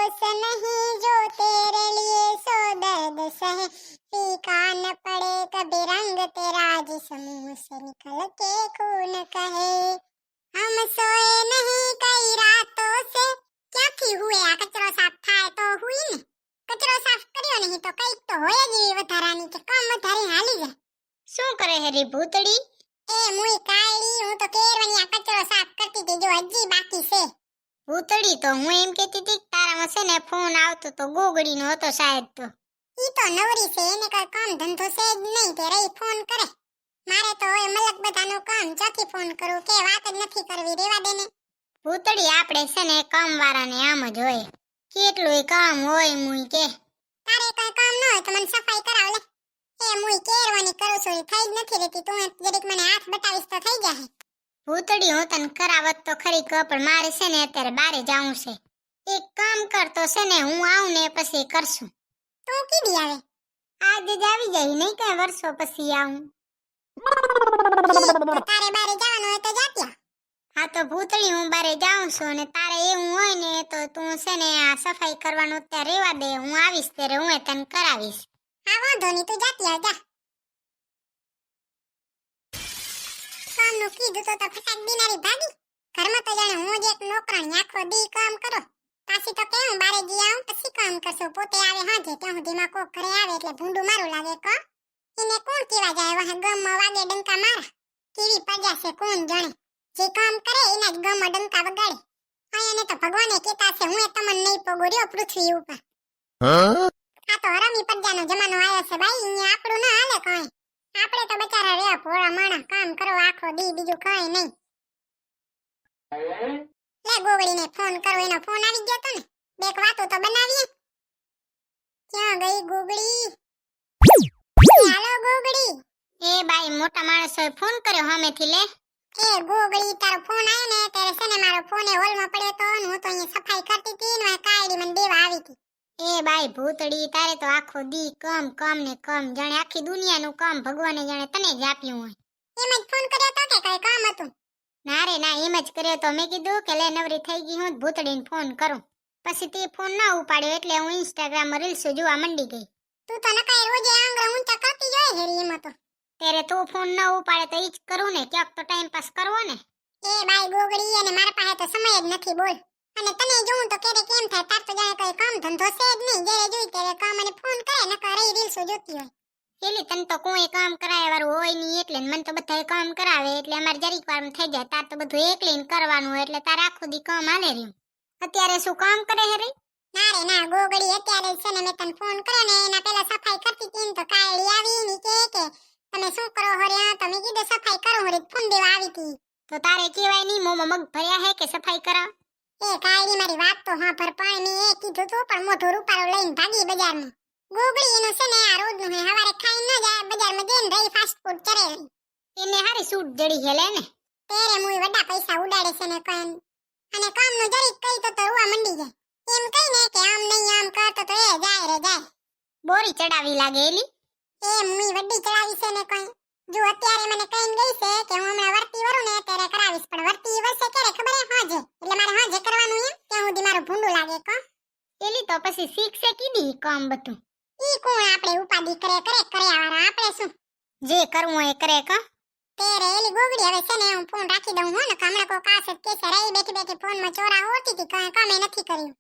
दोस्त नहीं जो तेरे लिए सो दर्द सहे फीका न पड़े कभी रंग तेरा जिस्म मुंह से निकल के खून कहे हम सोए नहीं कई रातों से ક્યાંથી હુએ આ કચરો સાફ થાય તો હુઈ ને કચરો સાફ કર્યો નહીં તો કઈક તો હોય જ એવી વધારાની કે કામ વધારી હાલી જાય શું કરે હેરી ભૂતડી? એ મુઈ કાળી હું તો કેરવાની આ કચરો સાફ કરતી હતી જો હજી બાકી છે ભૂતડી તો હું એમ કહેતી હતી કે તારામાં છે ને ફોન આવતો તો ગોગડીનો હતો શાયદ તો. ઈ તો નવરી છે એને કઈ કામ ધંધો છે જ નહીં તે રહી ફોન કરે મારે તો હોય મલક બધાનું કામ ચોથી ફોન કરું કે વાત જ નથી કરવી રેવા દે ને ભૂતડી આપણે છે ને કામવાળાને આમ જ હોય કેટલુંય કામ હોય મુઈ કે તારે કઈ કામ ન હોય તો મને સફાઈ કરાવ લે એ મુઈ કેરવાની કરું છું થઈ જ નથી રહેતી તું જરીક મને હાથ બતાવીશ તો થઈ જાય ભૂતડી હું તને કરાવત તો ખરી કર પણ મારે છે ને અત્યારે બારે જાવું છે. એક કામ કર તો છે ને હું આવું ને પછી કરશું. તું કીધી આવે આજે જ આવી જાય નહીં કઈ વર્ષો પછી આવું. તારે બારે જવાનું હોય તો જાત્યા હા તો ભૂતળી હું બારે જાઉં છું અને તારે એવું હોય ને તો તું છે ને આ સફાઈ કરવાનું અત્યારે રેવા દે હું આવીશ ત્યારે હું તને કરાવીશ. હા વાંધો નહીં તું જાતી આવ જા કામનું કીધું તો ફટાક દિનારી ભાગી ઘરમાં તો જાણે હું જ એક નોકરાણી આખો દી કામ કરો પાછી તો કેવું બારે જી આવું પછી કામ કરશું પોતે આવે હાજે ત્યાં સુધીમાં કોક ઘરે આવે એટલે ભૂંડું મારું લાગે કો એને કોણ કેવા જાય વહે ગમમાં વાગે ડંકા મારા કેવી પ્રજા છે કોણ જાણે જે કામ કરે એના જ ગમમાં ડંકા વગાડે આયાને તો ભગવાને કહેતા છે હું તમને નહીં પગો રહ્યો પૃથ્વી ઉપર આ તો હરામી પ્રજાનો જમાનો આવ્યો છે ભાઈ અહીંયા આપણું ના હાલે કાંઈ આપણે તો બચારા રહ્યા ભોળા માણસ કામ કરો આખો દી બીજું કાંઈ નહીં લે ગોગડીને ફોન કરો એનો ફોન આવી ગયો તો ને બેક વાતો તો બનાવીએ ક્યાં ગઈ ગોગડી હાલો ગોગડી એ બાઈ મોટા માણસોએ ફોન કર્યો સામેથી લે. એ ગોગડી તારો ફોન આવ્યો ને ત્યારે છે ને મારો ફોન એ હોલમાં પડ્યો તો ને હું તો અહીંયા સફાઈ કરતી હતી ને કાયડી મને દેવા આવી હતી. એ બાઈ ભૂતડી તારે તો આખો દી કામ કામ ને કામ જાણે આખી દુનિયાનું કામ ભગવાને જાણે તને જ આપ્યું હોય. એમ જ ફોન કર્યો તો કે કઈ કામ હતું? ના રે ના એમ જ કર્યો તો મેં કીધું કે લે નવરી થઈ ગઈ હું ભૂતડીને ફોન કરું પછી તે ફોન ના ઉપાડ્યો એટલે હું ઇન્સ્ટાગ્રામમાં રીલ્સ જોવા મંડી ગઈ. તું તો નકાય રોજે આંગળા ઊંચા કરતી જ હોય હેરી એમાં તો ત્યારે તું ફોન ના ઉપાડે તો ઈ જ કરું ને ક્યાંક તો ટાઈમ પાસ કરવો ને. એ બાઈ ગોગડી અને મારા પાસે તો સમય જ નથી બોલ અને તને જોઉં તો ક્યારે કેમ થાય તાર તો જાણે કઈ કામ ધંધો છે જ નહીં જ્યારે જોઈ ત્યારે કામ અને ફોન કરે નકર રહી રીલ્સો જોતી હોય. એલી તને તો કોઈ કામ કરાય વાળું હોય નહીં એટલે મને તો બધાય કામ કરાવે એટલે અમારે જરીક વારમાં થઈ જાય તાર તો બધું એકલીને કરવાનું હોય એટલે તાર આખો દી કામ હાલે રહ્યું. અત્યારે શું કામ કરે હે રે? ના રે ના ગોગડી અત્યારે છે ને મેં તને ફોન કર્યો ને એના પહેલા સફાઈ કરતી હતી તો કાયડી આવી ની કે તમે શું કરો હો રે તમે કીધું સફાઈ કરો હો રે ફોન દેવા આવી હતી. તો તારે કહેવાય નહીં મોમાં મગ ભર્યા હે કે સફાઈ કરાવ? એ કાયડી મારી વાત તો હા પર પણ મેં એ કીધું તું પણ મોઢું રૂપારો લઈને ભાગી બજારમાં. ગોગડી એનું છે ને આ રોજનું હે હવારે ખાઈ ન જાય બજારમાં જઈને રહી ફાસ્ટ ફૂડ ચરે એને હારી સૂટ જડી હેલે ને તેરે મુઈ વડા પૈસા ઉડાડે છે ને કઈ અને કામનું જરીક કઈ તો રૂવા મંડી જાય એમ કઈ ને કે આમ નહીં આમ કરતો તો એ જાય રે જાય બોરી ચડાવી લાગે એલી. એ મુઈ વડી ચડાવી છે ને કઈ જો અત્યારે મને કઈ ગઈ છે કે હું હમણાં વર્તી વરું ને ત્યારે કરાવીશ પણ વર્તી વર્ષે ક્યારે ખબર હે હાજે એટલે મારે હાજે કરવાનું એમ ત્યાં સુધી મારું ભૂંડું લાગે કો એલી તો પછી શીખશે કીધી કામ બધું. ઈ કોણ આપણે ઉપાડી કરે કર્યા વાળા આપણે શું જે કરવું હોય એ કરે કા. તેરે એલી ગોગડી હવે છે ને હું ફોન રાખી દઉં હો ને હમણાં કોઈ કાસ જ કેસે રહી બેઠી બેઠી ફોનમાં ચોરા હોતી હતી કઈ કામે નથી કર્યું.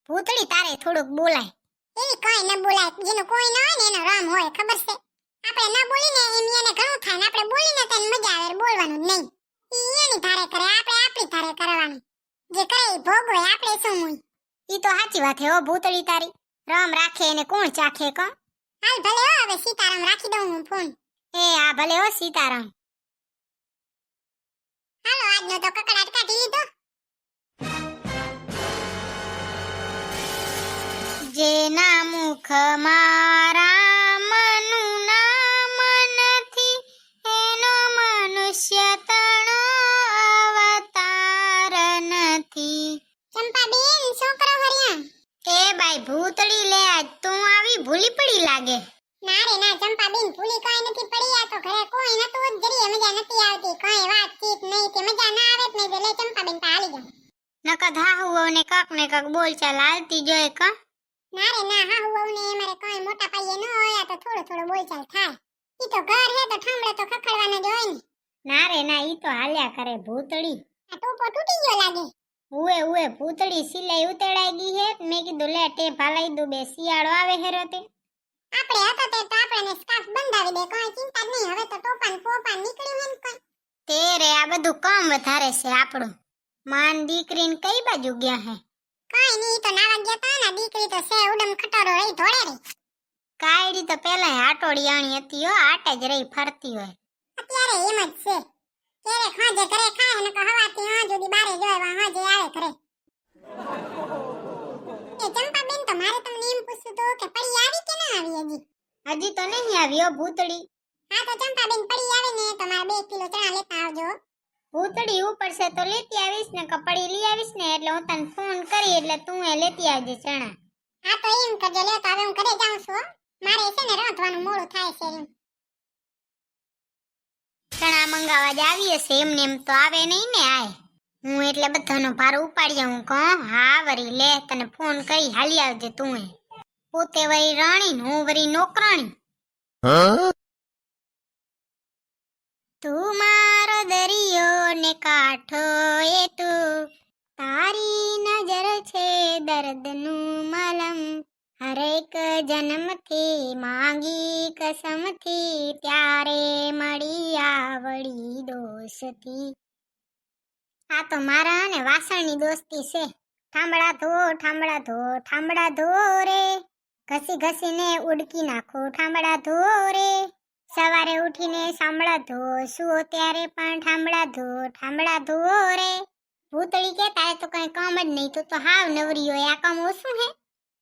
ભૂતળી તારે થોડુંક બોલાય. એવી કઈ ન બોલાય જેનું કોઈ ન હોય ને એનો રામ હોય ખબર છે આપણે ન બોલીને એમ એને ઘણું થાય ને આપણે બોલીને તો એને મજા આવે બોલવાનું નહીં ઈ એની ધારે કરે આપણે આપણી ધારે કરવાનું જે કરે ઈ ભોગવે આપણે શું મુઈ. ઈ તો સાચી વાત હે ઓ ભૂતળી તારી રામ રાખે એને કોણ ચાખે કા. હાલ ભલે હો હવે સીતારામ રાખી દઉં હું ફોન. એ આ ભલે હો સીતારામ. હાલો આજનો તો કકડાટ કાઢી લીધો. જેના મુખમાં રામનું નામ નથી એનો મનુષ્ય તણો અવતાર નથી. ચંપાબેન શું કરો હરિયા? એ બાઈ ભૂતળી લે આજ તું આવી ભૂલી પડી લાગે. ના રે ના ચંપાબેન ભૂલી કઈ નથી પડી આ તો ઘરે કોઈ નતું જ જરીએ મજા નથી આવતી કઈ વાતચીત નહીં તે મજા ના આવે જ નહીં તો લે ચંપાબેન પા હાલી જાઉં. નકદ હાહુઓ ને કાક બોલચાલ હાલતી જોઈએ કા. ના રે ના, હા હું ને અમારે કઈ મોટા પાયે ન હોય, આ તો થોડો થોડો બોલચાલ થાય. ઈ તો ઘર હે તો ઠામડા તો ખખડવાના જ હોય ને. ના રે ના, ઈ તો હાલ્યા કરે ભૂતળી. આ ટોપો તૂટી ગયો લાગે. ઉએ ભૂતળી સિલાઈ ઉતેડાઈ ગઈ હે. મેં કીધું લે ટેપ હાલાઈ દઉં, બે શિયાળો આવે હેરો તે. આપણે હતો તે તો આપણને સ્કાર્ફ બંધાવી દે, કઈ ચિંતા જ નહીં. હવે તો ટોપાન પોપાન નીકળ્યું હે ને કઈ. તે રે આ બધું કામ વધારે છે આપણું. માન દીકરીને કઈ બાજુ ગયા હે? કઈ નહીં, ઈ તો નાવા ગયા તા ને. દીકરી તો સે ઉડમ ખટારો રહી ધોળે રે. કાયડી તો પેલા આટોડી આણી હતી હો, આટે જ રહી ફરતી હોય. અત્યારે એમ જ છે. ક્યારેક હાજે ઘરે ખાય ને હવાથી હાજ સુધી બારે જોવા હાજે આવે ઘરે. એ ચંપાબેન, તો મારે તમને એમ પૂછવું તો કે પડી આવી કે ના આવી હજી? હજી તો નહીં આવી હો ભૂતળી. હા તો ચંપાબેન પડી આવે ને તો મારે 2 કિલો ચણા લેતા આવજો. ભૂતળી ઉપર છે તો લેતી આવીશ ને, કપડી લઈ આવીશ ને એટલે હું તને ફોન કરી એટલે તું એ લેતી આવજે ચણા. હા તો એમ કરજો. લે તો હવે હું ઘરે જાઉં છું હો. મારે છે ને રાંધવાનું મોડું થાય છે એમ. ચણા મંગાવા જ આવી હશે, એમને એમ તો આવે નહીં ને આય. હું એટલે બધાનો ભાર ઉપાડી હું કહું હા વરી લે તને ફોન કરી હાલી આવજે તું એ. પોતે વરી રાણી ને હું વરી નોકરાણી. તું મારો દરિયો ને કાંઠો એ તું, તારી નજર છે દર્દનું મલમ. હરેક જન્મથી માંગી કસમથી, ત્યારે મળી આવડી દોસ્તી. આ તો મારા ને વાસણની દોસ્તી છે. ઠામડા ધો ઠામડા ધો ઠામડા ધો રે, ઘસી ઘસીને ઉડકી નાખો ઠામડા ધો રે. સવારે ઉઠીને સાંભળા ધો, સુઓ ત્યારે પણ ઠામડા ધો રે. ભૂતળી કે તારે તો કઈ કામ જ નહીં, તું તો હાવ નવરી હોય, આ કામ ઓછું હે.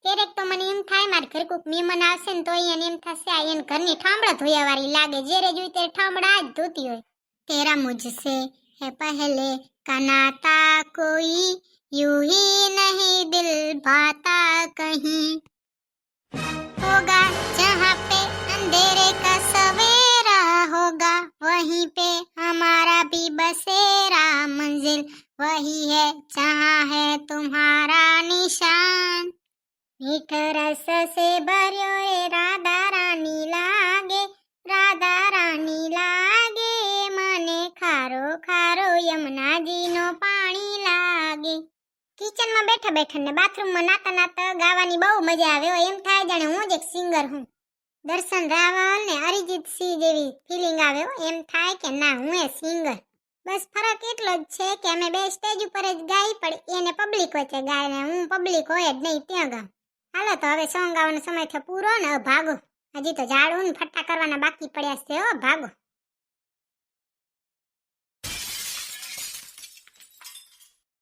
ક્યારેક તો મને એમ થાય મારે ઘરે કોઈક મહેમાન આવશે ને તો એને એમ થશે આ એને ઘરની ઠામડા ધોયા વાળી લાગે. જ્યારે જોઈ ત્યારે ઠામડા જ ધોતી હોય. તેરા મુझसे है पहले का नाता, कोई यूं ही नहीं दिल भाता कहीं. होगा जहाँ पे अंधेरे का सवेरा होगा, वहीं पे हमारा भी बसेरा. मंजिल वही है जहाँ है तुम्हारा निशान. मीठ रस से भर्यो रे राधा रानी लागे, રાધા રાની લાગે. મને ખારો ખારો યમુનાજીનો પાણી લાગે. કિચનમાં બેઠા બેઠા ને બાથરૂમમાં નાતા નાતા ગાવાની બહુ મજા આવે. એમ થાય જાણે હું જ એક સિંગર હું. દર્શન રાવલ ને અરિજીત સિંહ જેવી ફિલિંગ આવે. એમ થાય કે ના હું એ સિંગર. બસ ફરક એટલો જ છે કે અમે બે સ્ટેજ ઉપર જ ગાઈ, પણ એને પબ્લિક વચ્ચે ગાય ને હું પબ્લિક હોય જ નહીં ત્યાં ગામ. હાલો તો હવે સોંગ ગાવાનો સમય થયો પૂરો ને ભાગો. હજી તો ઝાડુ ને ફટ્ટા કરવાના બાકી પડ્યા છે. ભાગો.